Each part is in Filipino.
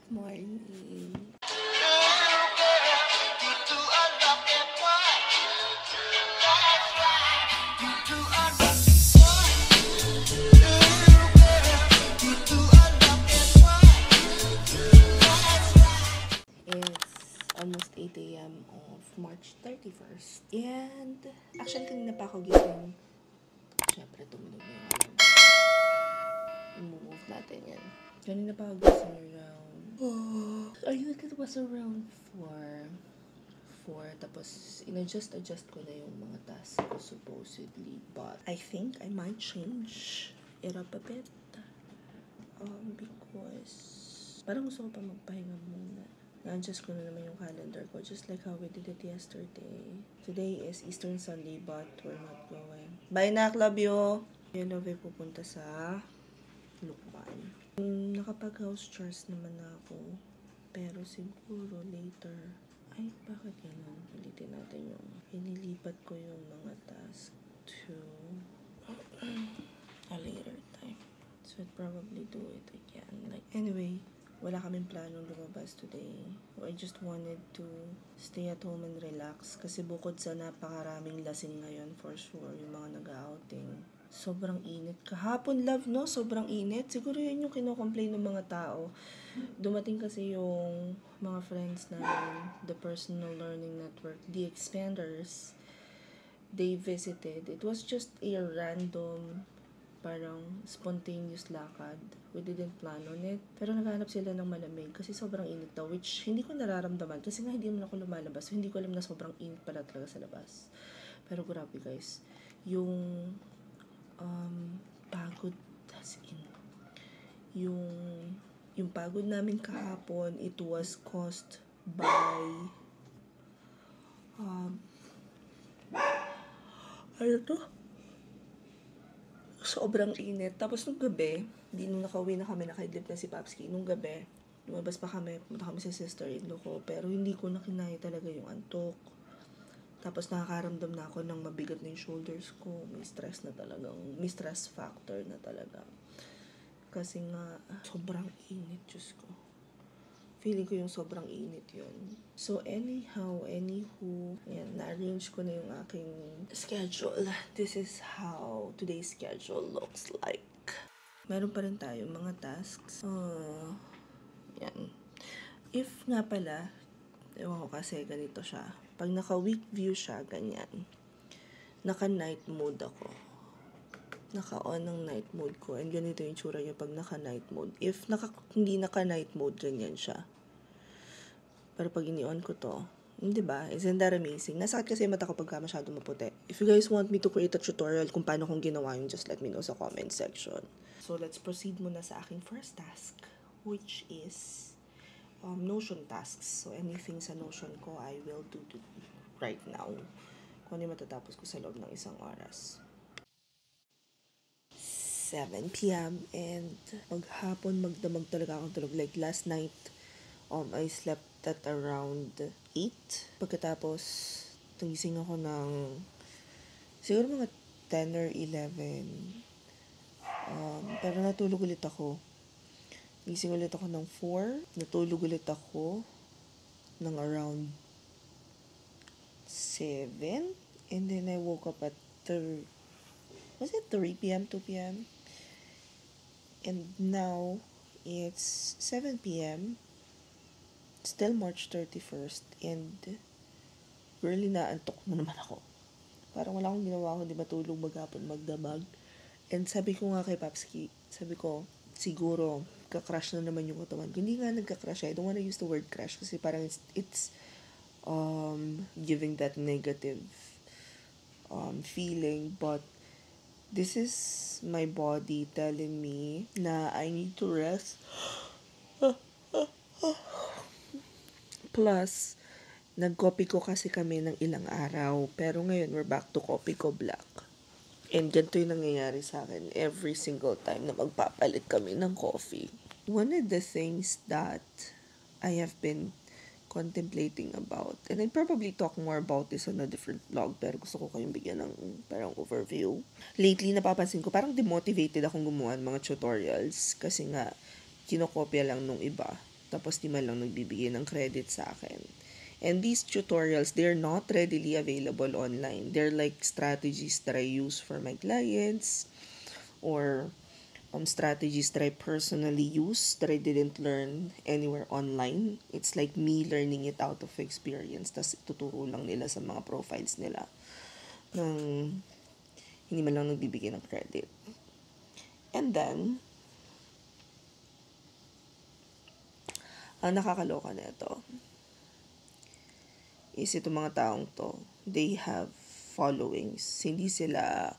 Morning. It's almost 8 a.m. of March 31st. And actually, kanina pa ako gising. Siyempre, tumunog na yung alarm. I-move natin yan. Kanina pa ako gising around... I think it was around 4. Tapos in-adjust ko na yung mga tasks ko supposedly. But I think I might change it up a bit. Because parang gusto ko pa magpahinga muna. Na-adjust ko na naman yung calendar ko, just like how we did it yesterday. Today is Eastern Sunday, but we're not going. Bye, Nak! Love you! Yung love pupunta sa Lukban. Nakapag-house chores naman ako. Pero siguro later. Ay, bakit ganun? Ulitin natin yung inilipat ko yung mga task to a later time. So I'd probably do it again. Anyway, wala kaming planong lumabas today. I just wanted to stay at home and relax. Kasi bukod sa napakaraming lasing ngayon, for sure, yung mga nag-outing. Sobrang init. Kahapon, love, no? Sobrang init. Siguro yun yung kinocomplain ng mga tao. Dumating kasi yung mga friends na the Personal Learning Network, the Expanders. They visited. It was just a random parang spontaneous lakad. We didn't plan on it. Pero naghanap sila ng malamig kasi sobrang init daw, which hindi ko nararamdaman kasi nga hindi naman ako lumalabas. So, hindi ko alam na sobrang init pala talaga sa labas. Pero grabe guys, yung pagod, as in, yung pagod namin kahapon, it was caused by sobrang init. Tapos nung gabi, nung nakauwi na kami, nakaidlip na si Papski. Nung gabi, lumabas pa kami, pumunta kami sa sister-in-law ko. Pero hindi ko na kinaya talaga yung antok. Tapos nakakaramdam na ako ng mabigat na yung shoulders ko. May stress na talagang, may stress factor na talaga. Kasi nga, sobrang init, Diyos ko. Feeling ko yung sobrang init yun. So anyhow, anywho, yan, na-arrange ko na yung aking schedule. This is how today's schedule looks like. Meron pa rin tayo mga tasks. Yan. If nga pala, ewan ko kasi ganito siya. Pag naka-week view siya, ganyan. Naka-night mode ako. Naka-on ng night mode ko. And ganito yung tsura niya pag naka-night mode. If hindi naka-night mode, ganyan siya. Pero pag ini-on ko to, diba? Isn't that amazing? Nasakit kasi yung mata ko pagka masyado maputi. If you guys want me to create a tutorial kung paano kong ginawa yun, just let me know sa comment section. So, let's proceed muna sa aking first task, which is Notion tasks. So, anything sa Notion ko, I will do right now. Kung ano yung matatapos ko sa loob ng isang oras. 7 p.m. and maghapon magdamag talaga akong tulog. Like last night, I slept at around 8. Pagkatapos, nagising ako ng siguro mga 10 or 11. Pero natulog ulit ako. Nagising ulit ako ng 4. Natulog ulit ako ng around 7. And then I woke up at 3 p.m., 2 p.m.? And now, it's 7 p.m. Still March 31st. And really naantok na naman ako. Parang wala akong ginawa kundi matulog, maghapon, magdamag. And sabi ko nga kay Papski, sabi ko, siguro, ka-crash na naman yung katawan ko. Hindi nga nagka-crash. I don't wanna use the word crash kasi parang it's giving that negative feeling. But this is my body telling me na I need to rest. Plus, nag-copy ko kasi kami ng ilang araw. Pero ngayon, we're back to copy ko black. And ganito yung nangyayari sa akin every single time na magpapalit kami ng coffee. One of the things that I have been contemplating about, and I'll probably talk more about this on a different vlog, pero gusto ko kayong bigyan ng parang overview. Lately, napapansin ko, parang demotivated akong gumawa ng mga tutorials kasi nga, kinokopya lang nung iba. Tapos di man lang nagbibigay ng credit sa akin. And these tutorials, they're not readily available online. They're like strategies that I use for my clients, or strategies that I personally use that I didn't learn anywhere online. It's like me learning it out of experience. Tas tuturo lang nila sa mga profiles nila ng hindi man lang nagbibigay ng credit. And then, ang nakakaloka nito is itong mga taong to, they have followings. Hindi sila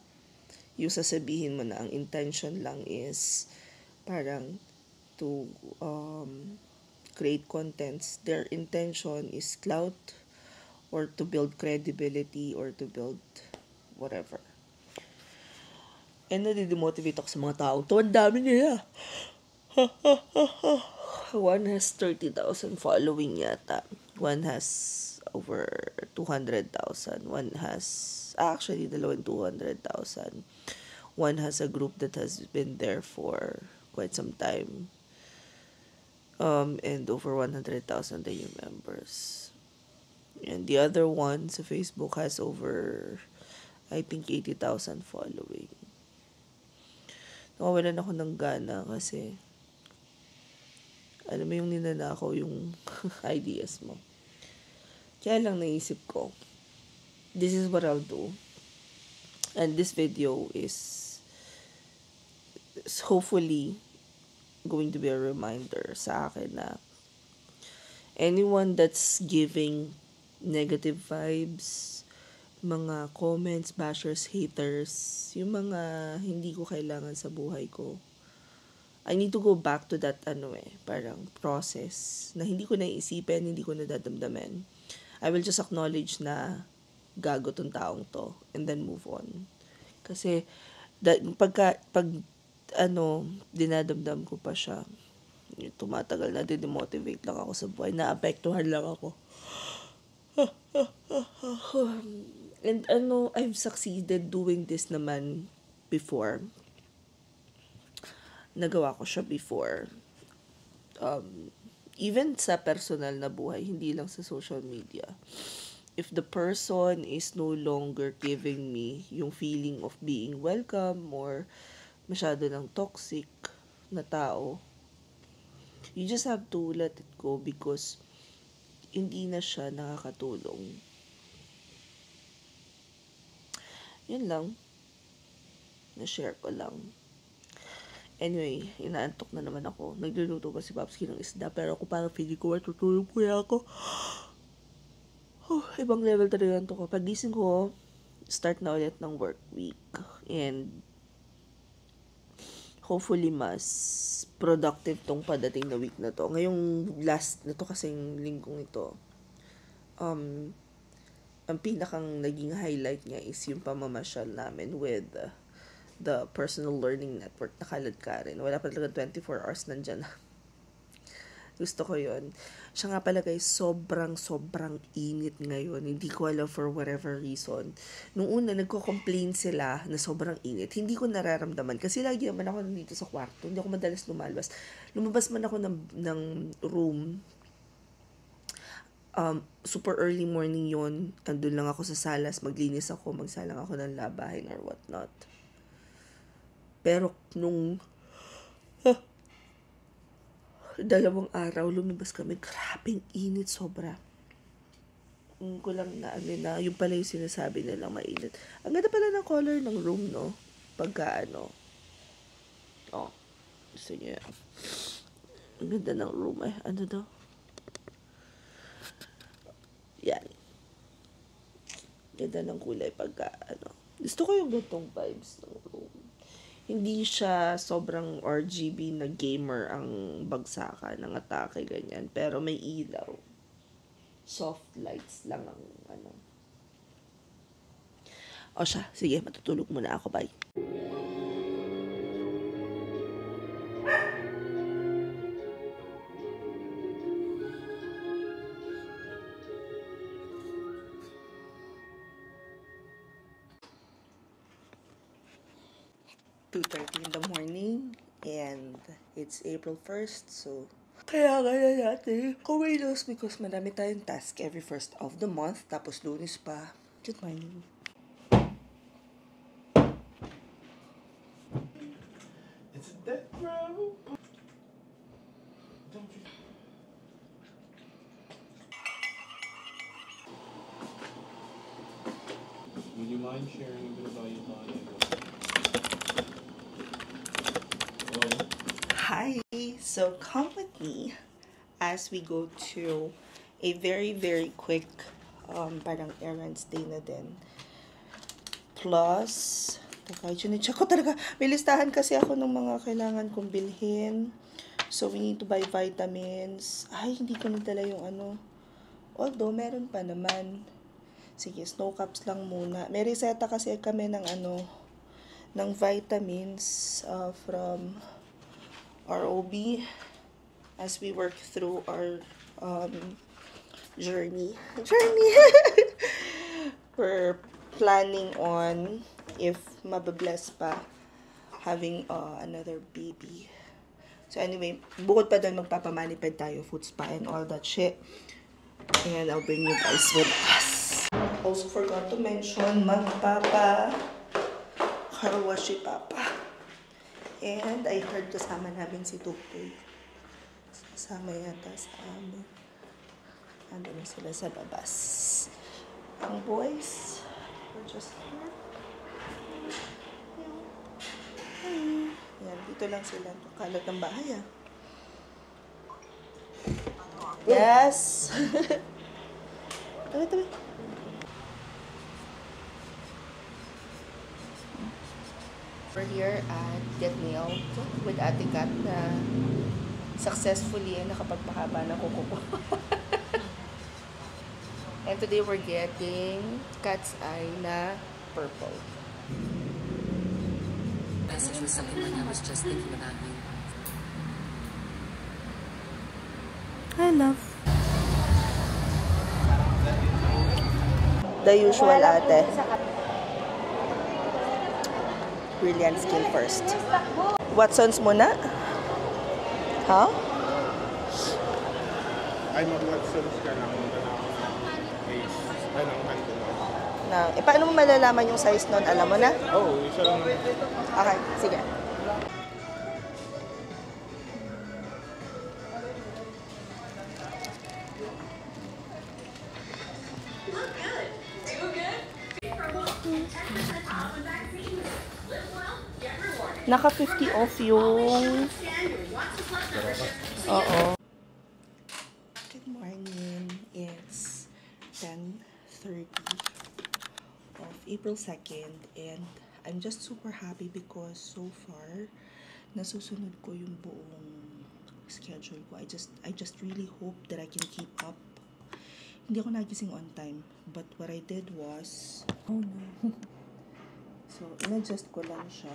yung sasabihin mo na ang intention lang is parang to create contents. Their intention is clout or to build credibility or to build whatever. And nadidemotivate ako sa mga tao to. Ang dami nila. One has 30,000 following yata. One has over 200,000. One has, actually, 200,000. One has a group that has been there for quite some time. And over 100,000 new members. And the other one sa Facebook has over, I think, 80,000 following. Nawawalan ako ng gana kasi alam mo yung ninanakaw yung ideas mo. Kaya lang naisip ko, this is what I'll do. And this video is hopefully going to be a reminder sa akin na anyone that's giving negative vibes, mga comments, bashers, haters, yung mga hindi ko kailangan sa buhay ko, I need to go back to that parang process na hindi ko naiisipin, hindi ko nadadamdamin. I will just acknowledge na gago tong taong to and then move on. Kasi pag dinadamdam ko pa siya, tumatagal na, demotivate lang ako sa buhay, naapektuhan lang ako. And I've succeeded doing this naman before. Nagawa ko siya before. Even sa personal na buhay, hindi lang sa social media. If the person is no longer giving me yung feeling of being welcome or masyado ng toxic na tao, you just have to let it go because hindi na siya nakakatulong. Yun lang. Na-share ko lang. Anyway, inaantok na naman ako. Nagluluto pa si Papski ng isda, pero ako parang feeling ko, tutulog po ako. Ibang level talaga antok ko. Pagising ko, start na ulit ng work week. And hopefully mas productive tong padating na week na to. Ngayong last na to kasing linggong ito, ang pinakang naging highlight niya is yung pamamasyal namin with the personal learning network na Kaladkarin. Wala pa talaga 24 hours nandyan. Gusto ko yon. Siya nga pala guys, sobrang init ngayon. Hindi ko alam for whatever reason. Nung una, nagko-complain sila na sobrang init. Hindi ko nararamdaman. Kasi lagi naman ako nandito sa kwarto. Hindi ako madalas lumalabas. Lumabas man ako ng room. Super early morning yon. Andun lang ako sa salas. Maglinis ako. Magsalang ako ng labahin or whatnot. Pero nung 2 araw, lumabas kami. Grabing init, sobra. Ko lang na yung pala yung sinasabi nilang mainit. Ang ganda pala ng color ng room, no? Pagka gusto niyo yan. Ang ganda ng room, ano daw? Yan. Ganda ng kulay pagka, Gusto ko yung gantong vibes ng room. Hindi siya sobrang RGB na gamer ang bagsakan ng atake, ganyan. Pero may ilaw. Soft lights lang ang O siya, sige, matutulog muna ako. Bye. (2:30 in the morning) and it's April 1st, so Kaya kaya natin kumilos because marami tayong task every first of the month. Tapos Lunes pa. Good morning. It's a death row. Don't you? Would you mind sharing a bit about your life? Hello? Hi! So come with me as we go to a very, very quick parang errands day na din. Plus, check ko talaga. May listahan kasi ako ng mga kailangan kong bilhin. So, we need to buy vitamins. Ay, hindi ko nadala yung ano. Although, meron pa naman. Sige, snow caps lang muna. May reseta kasi kami ng ano, ng vitamins from ROB as we work through our journey. We're planning on if mababless pa having another baby. So anyway, bukod pa doon magpapamaniped tayo, food spa and all that shit. And I'll bring you guys with us. Also forgot to mention, magpapa car wash si Papa. And I heard kasama namin si Tupoy. Kasama yata sa amin. Ando na sila sa labas. Ang boys, we're just here. Yan, dito lang sila. Kalat ng bahay ah. Yes! Tabi. We're here at Get Nailed with Ate Kat na successfully nakapagpahaba ng kuko ko. And today we're getting cat's eye na purple. Message was something like, I was just thinking about you. I love. The usual ate. Brilliant skin first. Watson's muna? Huh? Ay, mag-Watsons ka na kung base. Anong hando mo? Paano mo malalaman yung size nun? Alam mo na? Oh, isa lang naman. Okay, sige. Naka 50 off yung... Oo. Good morning. It's 10:30 of April 2nd and I'm just super happy because so far nasusunod ko yung buong schedule ko. I just really hope that I can keep up. Hindi ako nagising on time, but what I did was, oh no. So, in-adjust ko lang siya.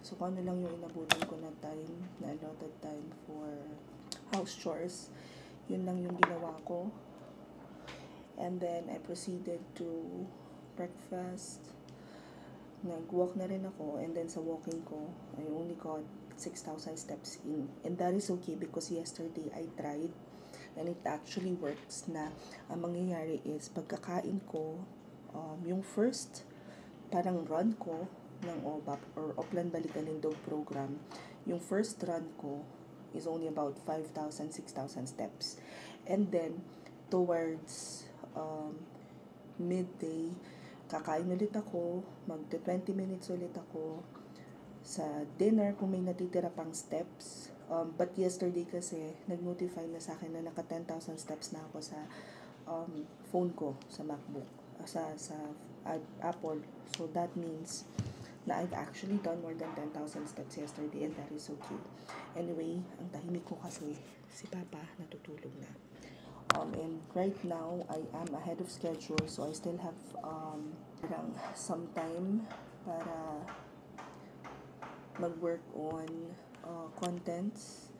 So, kung ano lang yung inabutan ko na time, na allotted time for house chores, yun lang yung ginawa ko. And then, I proceeded to breakfast. Nag-walk na rin ako. And then, sa walking ko, I only got 6,000 steps in. And that is okay because yesterday, I tried. And it actually works na ang mangyayari is, pagkakain ko, yung first, parang run ko, ng OBAP or Oplan Balikanindog program, yung first run ko is only about 5,000, 6,000 steps. And then, towards midday, kakain ulit ako, mag-20 minutes ulit ako sa dinner kung may natitira pang steps. But yesterday kasi, nag-notify na sa akin na naka 10,000 steps na ako sa phone ko, sa MacBook, sa Apple. So, that means na I've actually done more than 10,000 steps yesterday and that is okay. Anyway, ang tahimik ko kasi si Papa natutulog na. And right now, I am ahead of schedule so I still have some time para mag-work on contents.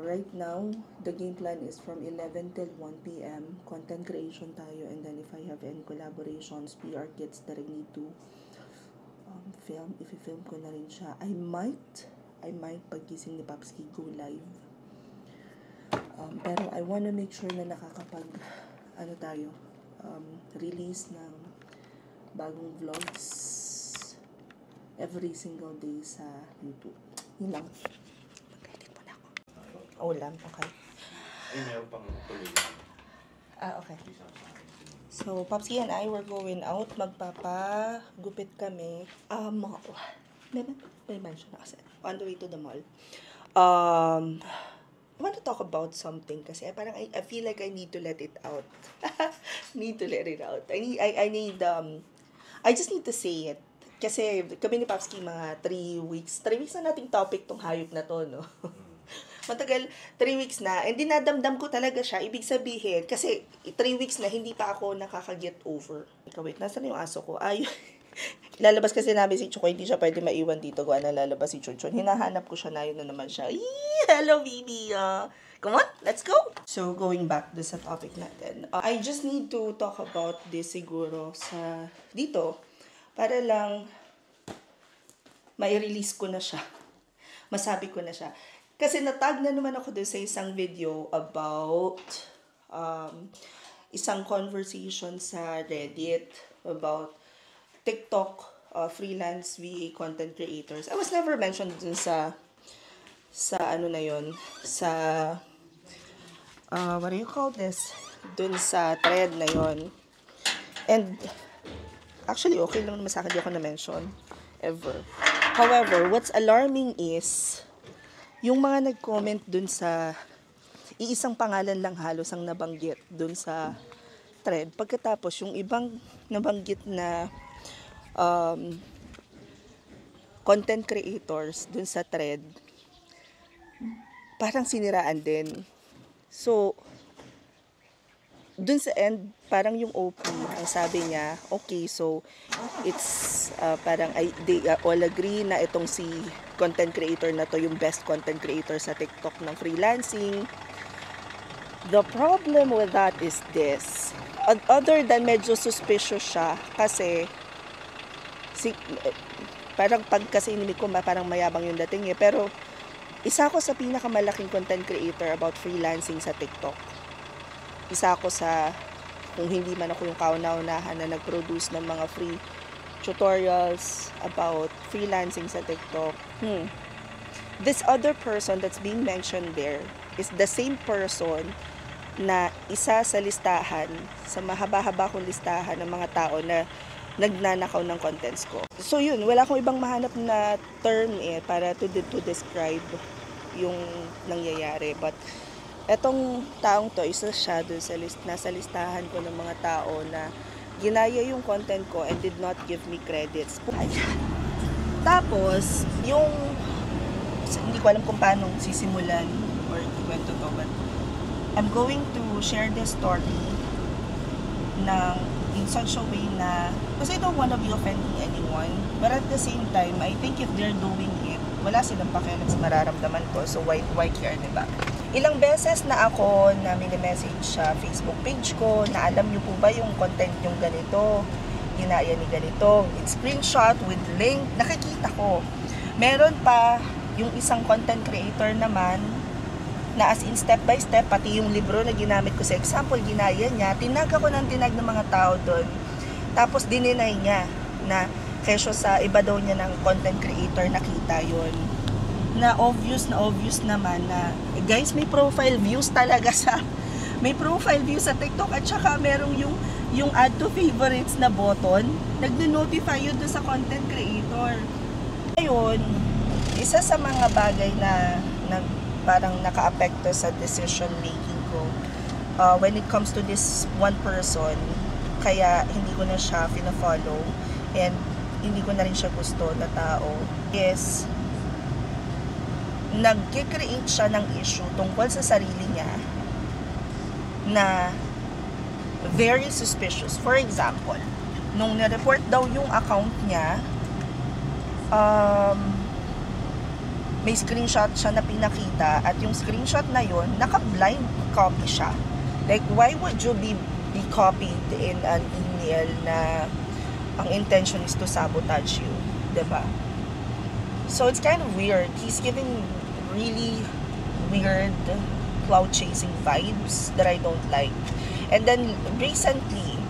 Right now, the game plan is from 11 till 1 p.m. Content creation tayo and then if I have any collaborations, PR kits that I need to film. If-film ko na rin siya. I might paggising ni Papski go live. Pero I wanna make sure na nakakapag release ng bagong vlogs every single day sa YouTube. Yun lang. Mag-edit mo na ako. Ulam, okay. Ay, meron pang tuloy. Okay. So, Popsy and I were going out. Magpapagupit kami. May mention na kasi. On the way to the mall. I want to talk about something kasi parang I feel like I need to let it out. Need to let it out. I just need to say it. Kasi kami ni Popsky mga 3 weeks. 3 weeks na nating topic tong hayop na to, no? Matagal, 3 weeks na. And dinadamdam ko talaga siya. Ibig sabihin, kasi 3 weeks na hindi pa ako nakaka-get over. Wait, nasan yung aso ko? Ay, lalabas kasi namin si Chuko. Hindi siya pwede maiwan dito. Gawa na lalabas si Chunchun. Hinahanap ko siya na yun na naman siya. Hello, baby! Come on, let's go! So, going back to sa topic natin. I just need to talk about this siguro sa dito. Para lang mai-release ko na siya. Masabi ko na siya. Kasi natag na naman ako doon sa isang video about isang conversation sa Reddit about TikTok freelance VA content creators. I was never mentioned dun sa ano na yun, sa what do you call this? Dun sa thread na yun. And actually, okay lang naman sa akin, di ako na-mention ever. However, what's alarming is yung mga nag-comment dun sa iisang pangalan lang halos ang nabanggit dun sa thread. Pagkatapos, yung ibang nabanggit na content creators dun sa thread, parang siniraan din. So, dun sa end, parang yung OP, ang sabi niya, okay, so, it's parang they all agree na itong si content creator na to yung best content creator sa TikTok ng freelancing. The problem with that is this. Other than medyo suspicious siya, kasi parang pag kasi inimig ko, parang mayabang yung dating eh. Pero, isa ako sa pinakamalaking content creator about freelancing sa TikTok. Isa ako sa, kung hindi man ako yung kauna-unahan na nag-produce ng mga free tutorials about freelancing sa TikTok. This other person that's being mentioned there is the same person na isa sa listahan, sa mahaba-haba kong listahan ng mga tao na nagnanakaw ng contents ko. So yun, wala akong ibang mahanap na term para to describe yung nangyayari. But etong taong to, isa siya dun sa nasa listahan ko ng mga tao na ginaya yung content ko and did not give me credits. Tapos, yung hindi ko alam kung paano sisimulan or ikwento to, but I'm going to share this story in such a way na, kasi I don't wanna be offending anyone, but at the same time, I think if they're doing it, wala silang pakialam sa mararamdaman ko, so why care, diba? Ilang beses na ako na mini-message sa Facebook page ko na alam nyo po ba yung content yung ganito, ginaya ni ganito, with screenshot, with link, nakikita ko. Meron pa yung isang content creator naman na as in step by step, pati yung libro na ginamit ko sa example, ginaya niya, tinag ako ng tinag ng mga tao doon. Tapos dininay niya na kesyo sa iba daw niya ng content creator nakita yon. Na obvious naman na guys, may profile views talaga may profile views sa TikTok at saka merong yung add to favorites na button, nagno-notify yun doon sa content creator. Ayun, isa sa mga bagay na parang naka-apekto sa decision making ko when it comes to this one person, kaya hindi ko na siya fina-follow and hindi ko na rin siya gusto na tao, is nag-create siya ng issue tungkol sa sarili niya na very suspicious. For example, nung na-report daw yung account niya, may screenshot siya na pinakita at yung screenshot na yun, naka-blind copy siya. Like, why would you be copied in an email na ang intention is to sabotage you? diba? So it's kind of weird. He's giving really weird cloud chasing vibes that I don't like. And then recently,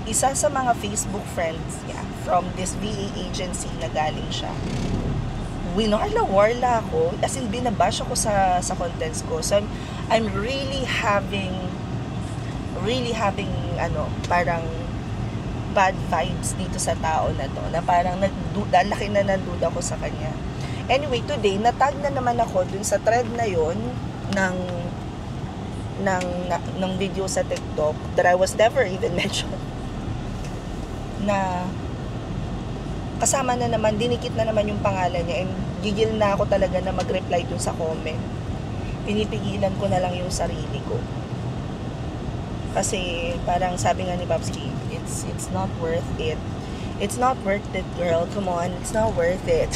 isa sa mga Facebook friends niya from this VA agency na galing siya, winarla-warla ako, as in binabash ako sa contents ko. So I'm really having parang bad vibes dito sa tao na to, na parang laki na nanduda ko sa kanya. Anyway, today natag na naman ako dun sa thread na yon ng video sa TikTok that I was never even mentioned, na kasama na naman, dinikit na naman yung pangalan niya, and gigil na ako talaga na mag-reply dun sa comment. Pinipigilan ko na lang yung sarili ko. Kasi parang sabi nga ni Papski, it's not worth it. It's not worth it, girl. Come on, it's not worth it.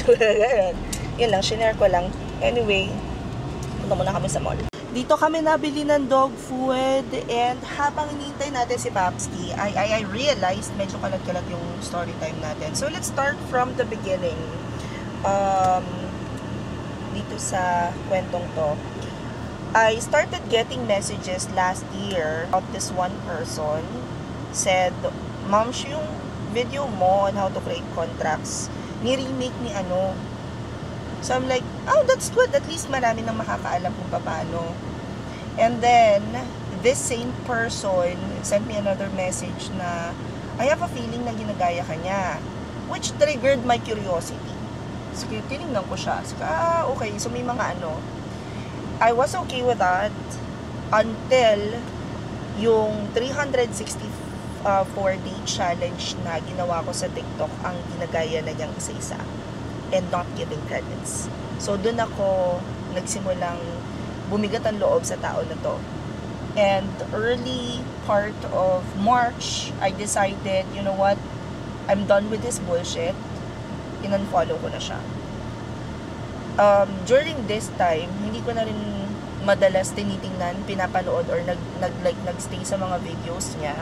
Yun lang, shinare ko lang. Anyway, punta muna kami sa mall. Dito kami nabili ng dog food, and habang hinihintay natin si Papski, I realized medyo kalat-kalat yung story time natin. So let's start from the beginning. Dito sa kwentong to, I started getting messages last year about this one person said, "Ma'am, yung video mo on how to create contracts, ni-remake ni ano." So I'm like, oh, that's good. At least marami nang makakaalam kung paano. And then, this same person sent me another message na, I have a feeling na ginagaya ka niya, which triggered my curiosity. So, tinignan ko siya. So, okay. So, may mga ano. I was okay with that until yung 364-day challenge na ginawa ko sa TikTok ang ginagaya na niyang isa-isa and not giving credits. So, dun ako nagsimulang bumigat ang loob sa tao na to. And early part of March, I decided, you know what, I'm done with this bullshit. In-unfollow ko na siya. During this time, hindi ko na rin madalas tinitingnan, pinapanood, or nag-stay sa mga videos niya.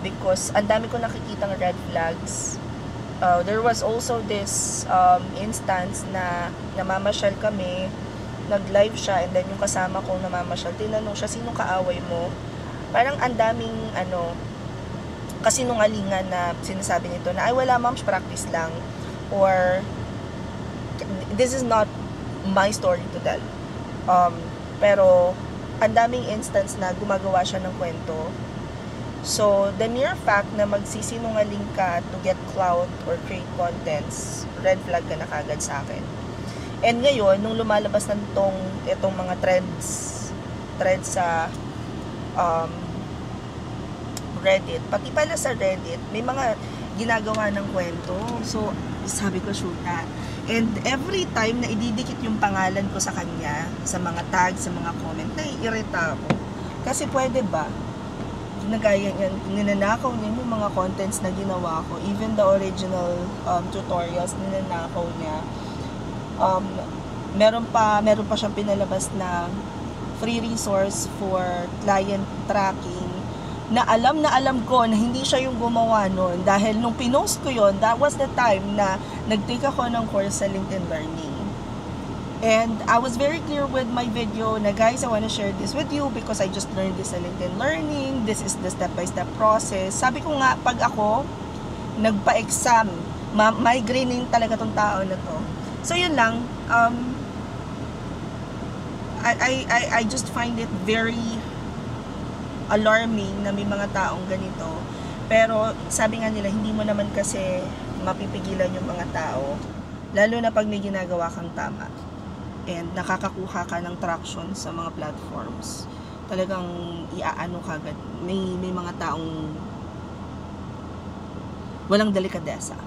Because ang dami ko nakikitang red flags. There was also this instance na namamasyal kami, nag-live siya, and then yung kasama kong namamasyal, tinanong siya, sinong kaaway mo? Parang ang daming kasinungalingan na sinasabi nito na, ay wala ma'am, practice lang, or this is not my story to tell. Pero ang daming instance na gumagawa siya ng kwento. So, the mere fact na magsisinungaling ka to get clout or create contents, red flag ka na kagad sa akin. And ngayon, nung lumalabas na itong mga threads sa Reddit, pati pala sa Reddit, may mga ginagawa ng kwento. So, sabi ko, shoot na. And every time na ididikit yung pangalan ko sa kanya, sa mga tags, sa mga comment, naiirita ako. Kasi pwede ba? Ginagaya yan, ninanakaw niya yung mga contents na ginawa ko. Even the original tutorials, ninanakaw niya. Meron pa siyang pinalabas na free resource for client tracking na alam ko na hindi siya yung gumawa nun, dahil nung pinost ko yon, that was the time na nag-take ako ng course sa LinkedIn Learning. And I was very clear with my video na, guys, I want to share this with you because I just learned this sa LinkedIn Learning. This is the step-by-step process. Sabi ko nga, pag ako nagpa-exam, migrainein talaga tong tao na to. So yun lang, I just find it very alarming na may mga taong ganito. Pero sabi nga nila, hindi mo naman kasi mapipigilan yung mga tao, lalo na pag may ginagawa kang tama and nakakakuha ka ng traction sa mga platforms. Talagang iaano kagad. May mga taong walang delikadesa.